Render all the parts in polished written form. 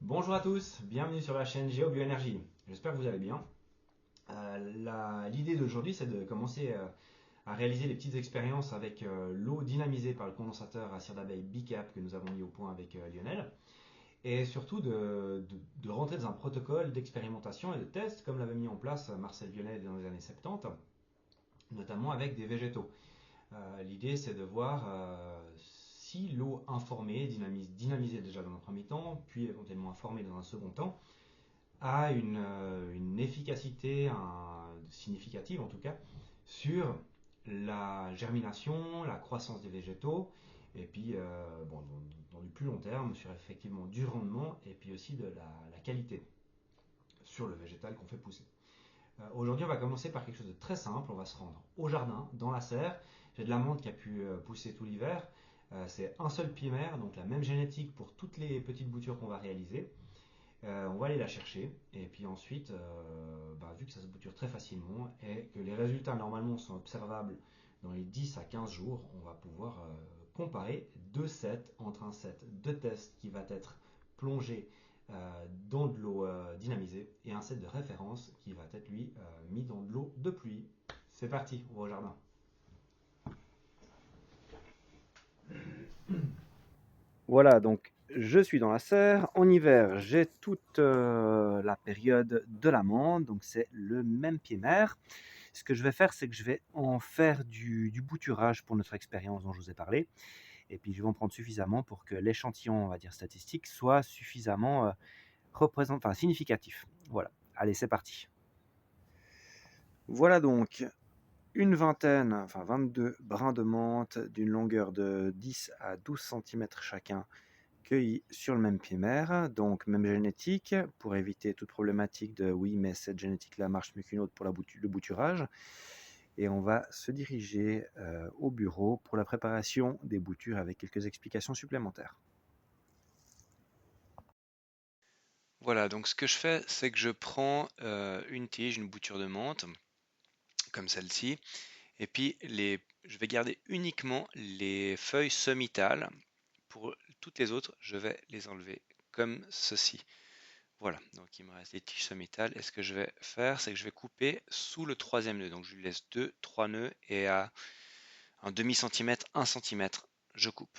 Bonjour à tous, bienvenue sur la chaîne GeoBioénergie. J'espère que vous allez bien. L'idée d'aujourd'hui, c'est de commencer à réaliser des petites expériences avec l'eau dynamisée par le condensateur à cire d'abeille Bicap que nous avons mis au point avec Lionel. Et surtout de rentrer dans un protocole d'expérimentation et de test comme l'avait mis en place Marcel Vionnet dans les années 70, notamment avec des végétaux. L'idée, c'est de voir si l'eau informée, dynamisée déjà dans un premier temps, puis éventuellement informée dans un second temps, a une efficacité significative en tout cas sur la germination, la croissance des végétaux, et puis dans du plus long terme sur effectivement du rendement et puis aussi de la qualité sur le végétal qu'on fait pousser. Aujourd'hui, on va commencer par quelque chose de très simple. On va se rendre au jardin, dans la serre. J'ai de la menthe qui a pu pousser tout l'hiver. C'est un seul pied mère, donc la même génétique pour toutes les petites boutures qu'on va réaliser. On va aller la chercher et puis ensuite, vu que ça se bouture très facilement et que les résultats normalement sont observables dans les 10 à 15 jours, on va pouvoir comparer deux sets entre un set de test qui va être plongé dans de l'eau dynamisée et un set de référence qui va être lui mis dans de l'eau de pluie. C'est parti, on va au jardin. Voilà, donc je suis dans la serre. En hiver, j'ai toute la période de l'amande, donc c'est le même pied mère. Ce que je vais faire, c'est que je vais en faire du bouturage pour notre expérience dont je vous ai parlé. Et puis je vais en prendre suffisamment pour que l'échantillon, on va dire statistique, soit suffisamment significatif. Voilà, allez, c'est parti. Voilà donc une vingtaine, enfin 22 brins de menthe d'une longueur de 10 à 12 cm chacun, cueillis sur le même pied mère, donc même génétique, pour éviter toute problématique de oui, mais cette génétique-là marche mieux qu'une autre pour le bouturage. Et on va se diriger au bureau pour la préparation des boutures avec quelques explications supplémentaires. Voilà, donc ce que je fais, c'est que je prends une tige, une bouture de menthe, comme celle-ci, et puis je vais garder uniquement les feuilles sommitales. Pour toutes les autres, je vais les enlever comme ceci. Voilà, donc il me reste des tiges sommitales, et ce que je vais faire, c'est que je vais couper sous le troisième nœud. Donc je lui laisse 2, 3 nœuds, et à un demi-centimètre, 1 centimètre, je coupe.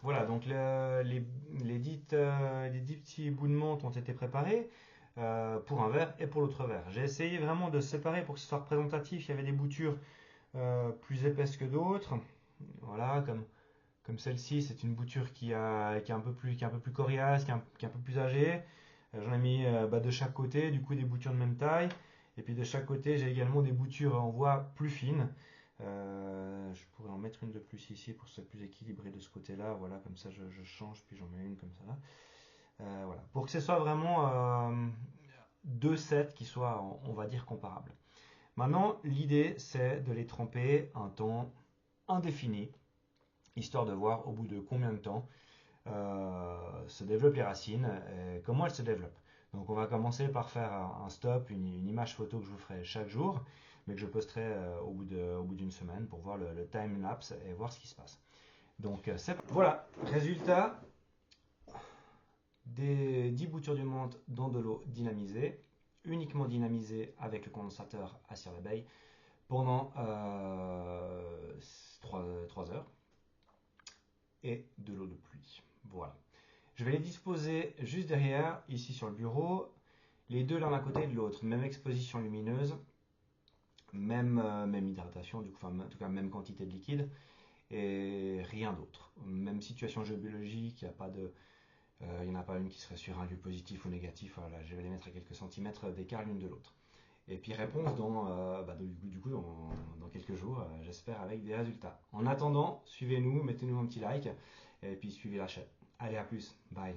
Voilà, donc les 10 petits bouts de menthe ont été préparés pour un verre et pour l'autre verre. J'ai essayé vraiment de séparer pour que ce soit représentatif. Il y avait des boutures plus épaisses que d'autres. Voilà, comme celle-ci, c'est une bouture qui est qui est un peu plus coriace, qui est un peu plus âgée. J'en ai mis de chaque côté, du coup des boutures de même taille. Et puis de chaque côté, j'ai également des boutures en voie plus fines. Je pourrais en mettre une de plus ici pour que ce soit plus équilibré de ce côté-là. Voilà, comme ça je change, puis j'en mets une comme ça. Voilà. Pour que ce soit vraiment deux sets qui soient, on va dire, comparables. Maintenant, l'idée, c'est de les tremper un temps indéfini, histoire de voir au bout de combien de temps se développent les racines, et comment elles se développent. Donc on va commencer par faire un stop, une image photo que je vous ferai chaque jour, mais que je posterai au bout d'une semaine pour voir le time lapse et voir ce qui se passe. Donc voilà, résultat des 10 boutures de menthe dans de l'eau dynamisée, uniquement dynamisée avec le condensateur à cire d'abeille pendant 3 heures et de l'eau de pluie. Voilà. Je vais les disposer juste derrière, ici sur le bureau, les deux l'un à côté de l'autre. Même exposition lumineuse, même hydratation, du coup, enfin, en tout cas même quantité de liquide, et rien d'autre. Même situation géobiologique, il n'y en a pas une qui serait sur un lieu positif ou négatif. Voilà, je vais les mettre à quelques centimètres d'écart l'une de l'autre. Et puis réponse dans quelques jours, j'espère avec des résultats. En attendant, suivez-nous, mettez-nous un petit like, et puis suivez la chaîne. Allez, à plus, bye.